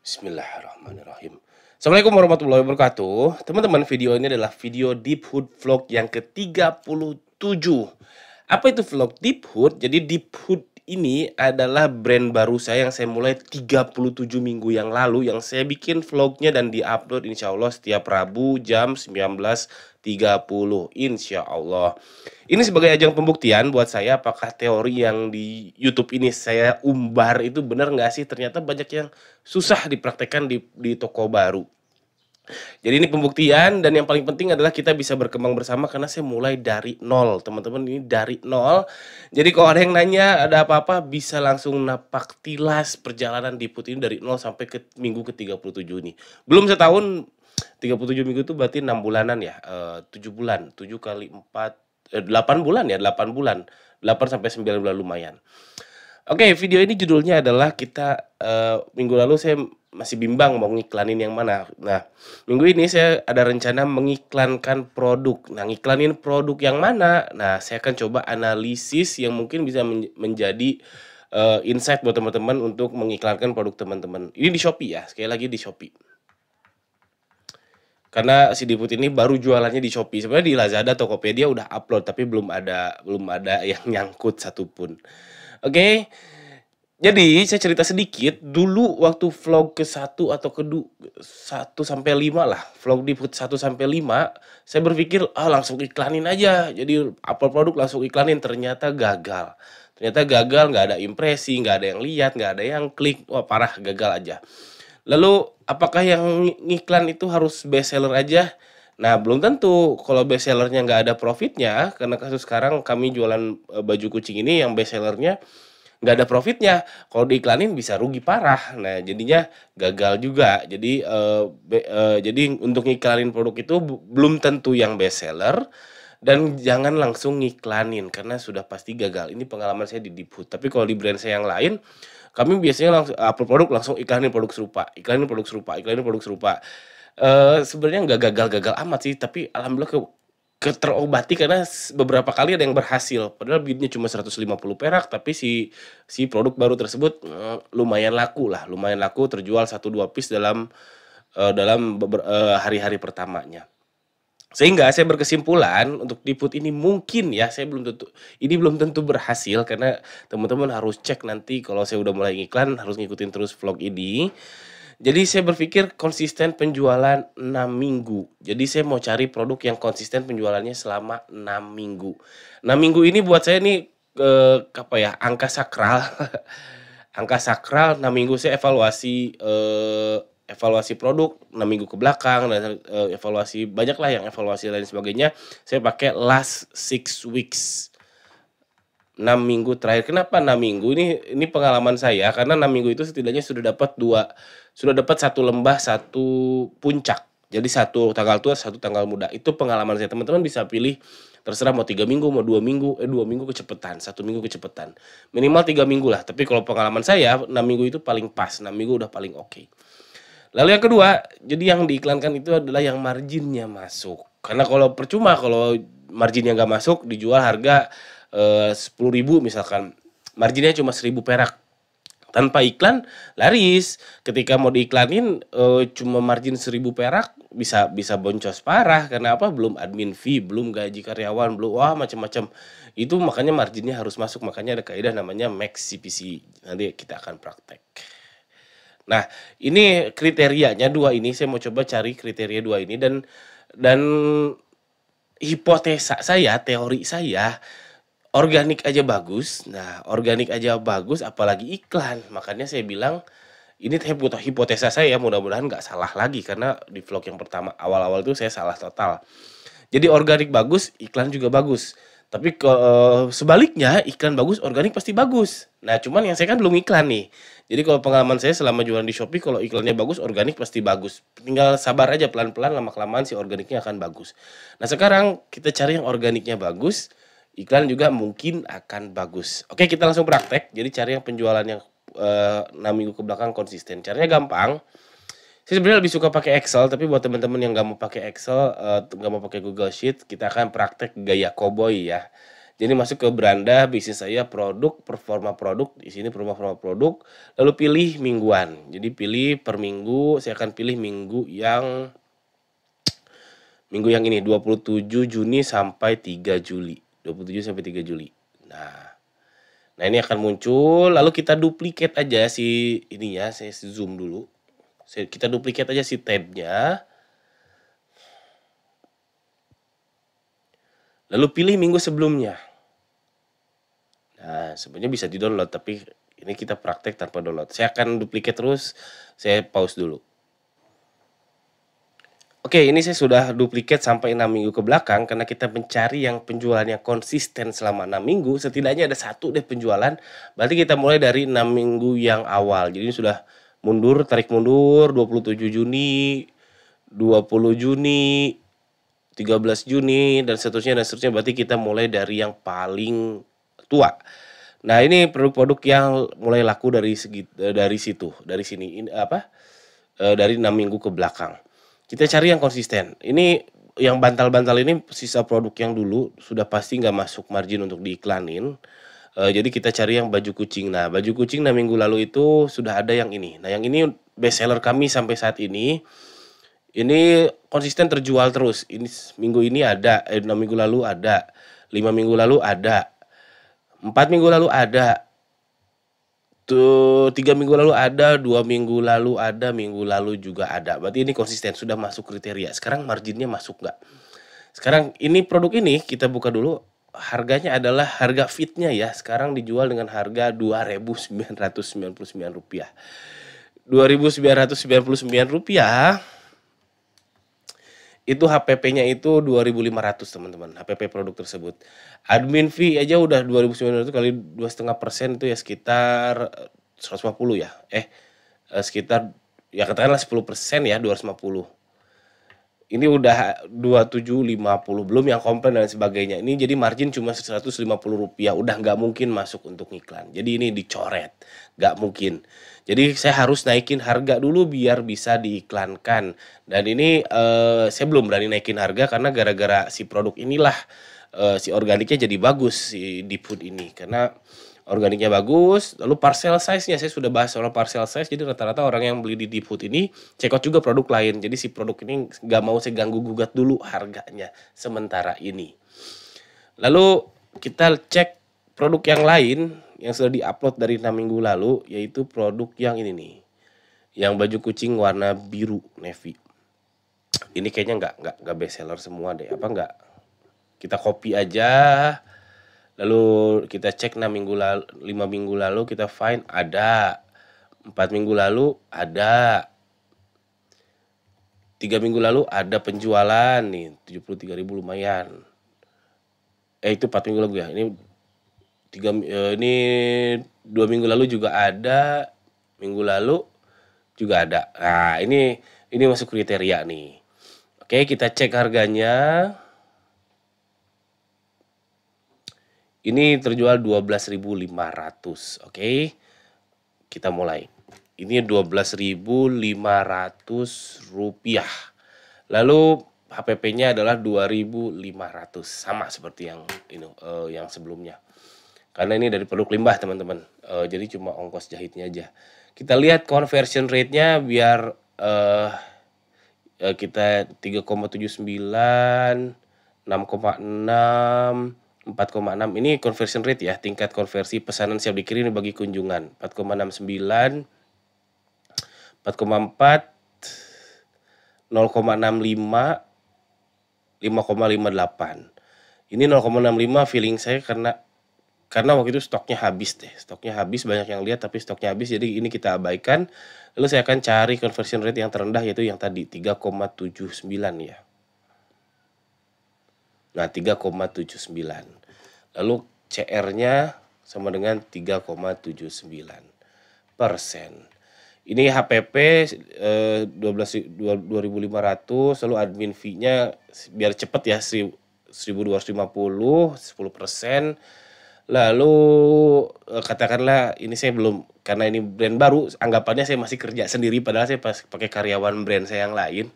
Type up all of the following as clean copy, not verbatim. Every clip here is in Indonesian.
Bismillahirrahmanirrahim. Assalamualaikum warahmatullahi wabarakatuh. Teman-teman, video ini adalah video Deep Hood Vlog yang ke-37. Apa itu vlog Deep Hood? Jadi Deep Hood ini adalah brand baru saya yang saya mulai 37 minggu yang lalu, yang saya bikin vlognya dan diupload insya Allah setiap Rabu jam 19.30 insya Allah. Ini sebagai ajang pembuktian buat saya apakah teori yang di YouTube ini saya umbar itu benar nggak sih. Ternyata banyak yang susah dipraktekkan di toko baru. Jadi ini pembuktian, dan yang paling penting adalah kita bisa berkembang bersama karena saya mulai dari nol, teman-teman. Ini dari nol. Jadi kalau ada yang nanya ada apa-apa bisa langsung napak tilas perjalanan Deep Hood ini dari nol sampai ke minggu ke-37 ini. Belum setahun, 37 minggu itu berarti 6 bulanan ya. 7 bulan, 7 kali 4 8 bulan ya, 8 bulan. 8 sampai 9 bulan lumayan. Oke, video ini judulnya adalah minggu lalu saya masih bimbang mau ngiklanin yang mana. Nah, minggu ini saya ada rencana mengiklankan produk. Nah, ngiklanin produk yang mana? Nah, saya akan coba analisis yang mungkin bisa menjadi insight buat teman-teman untuk mengiklankan produk teman-teman. Ini di Shopee ya, sekali lagi di Shopee. Karena si Deep Hood ini baru jualannya di Shopee. Sebenarnya di Lazada, Tokopedia udah upload tapi belum ada yang nyangkut satupun. Oke. Jadi saya cerita sedikit dulu waktu vlog ke-1 atau ke-2 1 sampai 5 lah. Vlog Deep Hood 1 sampai 5, saya berpikir langsung iklanin aja. Jadi upload produk langsung iklanin, ternyata gagal. Ternyata gagal, nggak ada impresi, nggak ada yang lihat, nggak ada yang klik. Wah, parah, gagal aja. Lalu apakah yang ngiklan itu harus best seller aja? Nah, belum tentu. Kalau best sellernya nggak ada profitnya, karena kasus sekarang kami jualan baju kucing ini yang best sellernya nggak ada profitnya. Kalau diiklanin bisa rugi parah. Nah, jadinya gagal juga. Jadi untuk ngiklanin produk itu belum tentu yang best seller, dan jangan langsung ngiklanin karena sudah pasti gagal. Ini pengalaman saya di Deep Hood. Tapi kalau di brand saya yang lain, kami biasanya langsung upload produk, langsung iklanin produk serupa, iklanin produk serupa, iklanin produk serupa. Sebenarnya nggak gagal-gagal amat sih, tapi alhamdulillah terobati karena beberapa kali ada yang berhasil. Padahal bidnya cuma 150 perak, tapi si produk baru tersebut lumayan laku, terjual 1-2 piece dalam hari-hari pertamanya. Sehingga saya berkesimpulan untuk Deep Hood ini mungkin ya, belum tentu berhasil karena teman-teman harus cek nanti kalau saya udah mulai ngiklan harus ngikutin terus vlog ini. Jadi saya berpikir konsisten penjualan 6 minggu. Jadi saya mau cari produk yang konsisten penjualannya selama 6 minggu. 6 minggu ini buat saya nih angka sakral. Angka sakral 6 minggu saya evaluasi produk 6 minggu ke belakang, dan evaluasi banyak lah, yang evaluasi lain sebagainya. Saya pakai last 6 weeks. 6 minggu terakhir. Kenapa 6 minggu? Ini pengalaman saya karena 6 minggu itu setidaknya sudah dapat 1 lembah, 1 puncak. Jadi 1 tanggal tua, 1 tanggal muda. Itu pengalaman saya. Teman-teman bisa pilih terserah mau 3 minggu, mau 2 minggu, 2 minggu kecepatan, 1 minggu kecepatan. Minimal 3 minggu lah. Tapi kalau pengalaman saya 6 minggu itu paling pas, 6 minggu udah paling oke. Lalu yang kedua, jadi yang diiklankan itu adalah yang marginnya masuk. Karena kalau percuma kalau marginnya nggak masuk, dijual harga 10.000 misalkan, marginnya cuma 1.000 perak. Tanpa iklan laris. Ketika mau diiklanin cuma margin 1.000 perak bisa boncos parah. Karena apa? Belum admin fee, belum gaji karyawan, belum macam-macam. Itu makanya marginnya harus masuk. Makanya ada kaidah namanya max CPC. Nanti kita akan praktek. Nah, ini kriterianya 2 ini, saya mau coba cari kriteria 2 ini, dan hipotesa saya, teori saya, organik aja bagus. Nah, organik aja bagus apalagi iklan. Makanya saya bilang ini hipotesa saya, mudah-mudahan nggak salah lagi karena di vlog yang pertama awal-awal itu saya salah total. Jadi organik bagus, iklan juga bagus. Tapi sebaliknya, iklan bagus, organik pasti bagus. Nah, cuman yang saya kan belum iklan nih. Jadi kalau pengalaman saya selama jualan di Shopee, kalau iklannya bagus, organik pasti bagus. Tinggal sabar aja, pelan-pelan, lama-kelamaan si organiknya akan bagus. Nah, sekarang kita cari yang organiknya bagus, iklan juga mungkin akan bagus. Oke, kita langsung praktek. Jadi cari yang penjualan yang 6 minggu ke belakang konsisten. Caranya gampang. Saya sebenarnya lebih suka pakai Excel, tapi buat teman-teman yang nggak mau pakai Excel, nggak mau pakai Google Sheet, kita akan praktek gaya koboi ya. Jadi masuk ke beranda bisnis saya produk, performa produk, di sini performa produk, lalu pilih mingguan. Jadi pilih per minggu, saya akan pilih minggu yang ini 27 Juni sampai 3 Juli. 27 sampai 3 Juli. Nah, ini akan muncul, lalu kita duplikat aja si ini ya, saya zoom dulu. Kita duplikat aja si tabnya. Lalu pilih minggu sebelumnya. Nah, sebenarnya bisa di-download, tapi ini kita praktek tanpa download. Saya akan duplikat terus, saya pause dulu. Oke, ini saya sudah duplikat sampai 6 minggu ke belakang, karena kita mencari yang penjualannya konsisten selama 6 minggu, setidaknya ada satu deh penjualan, berarti kita mulai dari 6 minggu yang awal. Jadi ini sudah mundur, tarik mundur, 27 Juni, 20 Juni, 13 Juni, dan seterusnya, berarti kita mulai dari yang paling tua. Nah, ini produk-produk yang mulai laku dari sini, ini dari 6 minggu ke belakang. Kita cari yang konsisten. Ini yang bantal-bantal ini sisa produk yang dulu sudah pasti nggak masuk margin untuk diiklanin. Jadi kita cari yang baju kucing. Nah, baju kucing 6 minggu lalu itu sudah ada yang ini. Nah, yang ini best seller kami sampai saat ini. Ini konsisten terjual terus. Ini minggu ini ada, 6 minggu lalu ada, 5 minggu lalu ada, 4 minggu lalu ada, 3 minggu lalu ada, 2 minggu lalu ada, minggu lalu juga ada. Berarti ini konsisten, sudah masuk kriteria. Sekarang marginnya masuk nggak? Sekarang ini produk ini kita buka dulu. Harganya adalah harga fitnya ya. Sekarang dijual dengan harga Rp2.999. Rp2.999 itu HPP-nya itu 2.500 teman-teman, HPP produk tersebut. Admin fee aja udah 2.900 kali 2,5% itu ya sekitar 150 ya. Sekitar ya katakanlah 10% ya 250. Ini udah 2750, belum yang komplain dan sebagainya. Ini jadi margin cuma Rp150, udah nggak mungkin masuk untuk iklan. Jadi ini dicoret, nggak mungkin. Jadi saya harus naikin harga dulu biar bisa diiklankan. Dan ini saya belum berani naikin harga karena gara-gara si produk inilah si organiknya jadi bagus si Deep Food ini. Karena organiknya bagus, lalu parcel size-nya saya sudah bahas soal parcel size. Jadi rata-rata orang yang beli di Deep Food ini check out juga produk lain. Jadi si produk ini nggak mau saya ganggu gugat dulu harganya sementara ini. Lalu kita cek produk yang lain yang sudah diupload dari 6 minggu lalu, yaitu produk yang ini nih, yang baju kucing warna biru navy. Ini kayaknya nggak best seller semua deh, apa nggak? Kita copy aja. Lalu kita cek 5 minggu lalu kita find ada, 4 minggu lalu ada, 3 minggu lalu ada penjualan nih 73.000 lumayan. Itu 4 minggu lalu ya. Ini 2 minggu lalu juga ada, minggu lalu juga ada. Nah, ini masuk kriteria nih. Oke, kita cek harganya. Ini terjual 12.500, oke. Kita mulai. Ini 12.500 rupiah. Lalu HPP-nya adalah 2.500, sama seperti yang sebelumnya. Karena ini dari produk limbah teman-teman. Jadi cuma ongkos jahitnya aja. Kita lihat conversion rate-nya biar kita 3,79, 6,6, 4,6. Ini conversion rate ya, tingkat konversi pesanan siap dikirim bagi kunjungan. 4,69, 4,4, 0,65, 5,58. Ini 0,65 feeling saya karena waktu itu stoknya habis deh. Stoknya habis, banyak yang lihat tapi stoknya habis, jadi ini kita abaikan. Lalu saya akan cari conversion rate yang terendah, yaitu yang tadi 3,79 ya. Nah, 3,79. Lalu CR-nya sama dengan 3,79%. Ini HPP 2.500, lalu admin fee-nya biar cepet ya 1.250, 10%. Lalu katakanlah ini saya belum, karena ini brand baru, anggapannya saya masih kerja sendiri padahal saya pakai karyawan brand saya yang lain.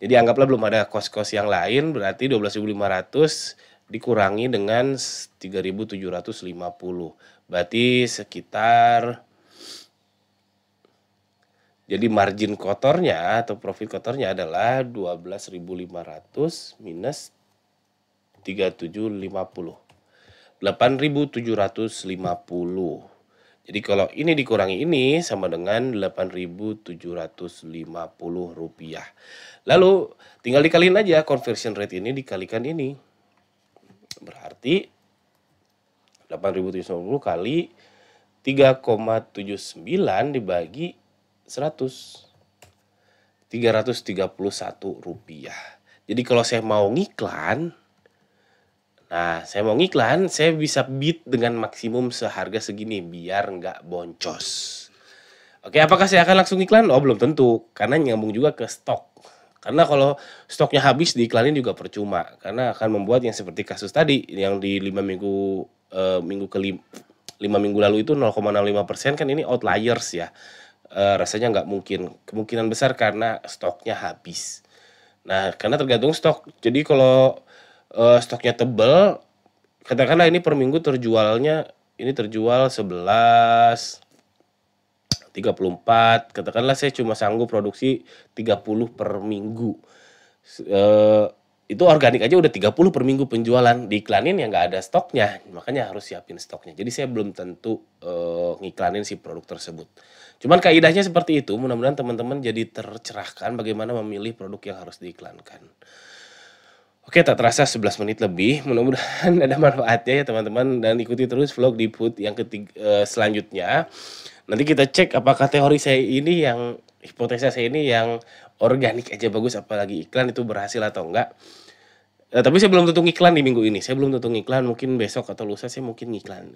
Jadi anggaplah belum ada kos-kos yang lain, berarti 12.500 dikurangi dengan 3.750. Berarti sekitar, jadi margin kotornya atau profit kotornya adalah 12.500 minus 3.750. 8.750. Jadi kalau ini dikurangi ini sama dengan 8.750 rupiah. Lalu tinggal dikaliin aja conversion rate ini dikalikan ini. Berarti 8.750 kali 3,79 dibagi 100. 331 rupiah. Jadi kalau saya mau ngiklan, saya bisa bid dengan maksimum seharga segini biar nggak boncos. Oke, apakah saya akan langsung iklan? Oh, belum tentu, karena nyambung juga ke stok. Karena kalau stoknya habis diiklanin juga percuma, karena akan membuat yang seperti kasus tadi yang di 5 minggu ke 5 minggu lalu itu 0,65% kan ini outliers ya. Rasanya nggak mungkin, kemungkinan besar karena stoknya habis. Nah, karena tergantung stok. Jadi kalau stoknya tebel, katakanlah ini per minggu terjualnya, ini terjual 11.34, katakanlah saya cuma sanggup produksi 30 per minggu. Itu organik aja udah 30 per minggu penjualan, diiklanin ya nggak ada stoknya, makanya harus siapin stoknya. Jadi saya belum tentu ngiklanin si produk tersebut. Cuman kaidahnya seperti itu, mudah-mudahan teman-teman jadi tercerahkan bagaimana memilih produk yang harus diiklankan. Oke, tak terasa 11 menit lebih. Mudah-mudahan ada manfaatnya ya teman-teman, dan ikuti terus vlog Deep Hood yang selanjutnya. Nanti kita cek apakah teori saya ini yang hipotesa saya ini yang organik aja bagus, apalagi iklan itu berhasil atau enggak. Tapi saya belum tentu ngiklan di minggu ini. Saya belum tentu ngiklan, mungkin besok atau lusa saya mungkin ngiklan.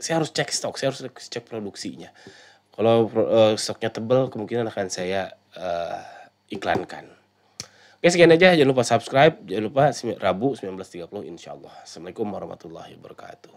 Saya harus cek stok, saya harus cek produksinya. Kalau stoknya tebal, kemungkinan akan saya iklankan. Oke, sekian aja. Jangan lupa subscribe. Jangan lupa Rabu 19.30 insyaallah. Assalamualaikum warahmatullahi wabarakatuh.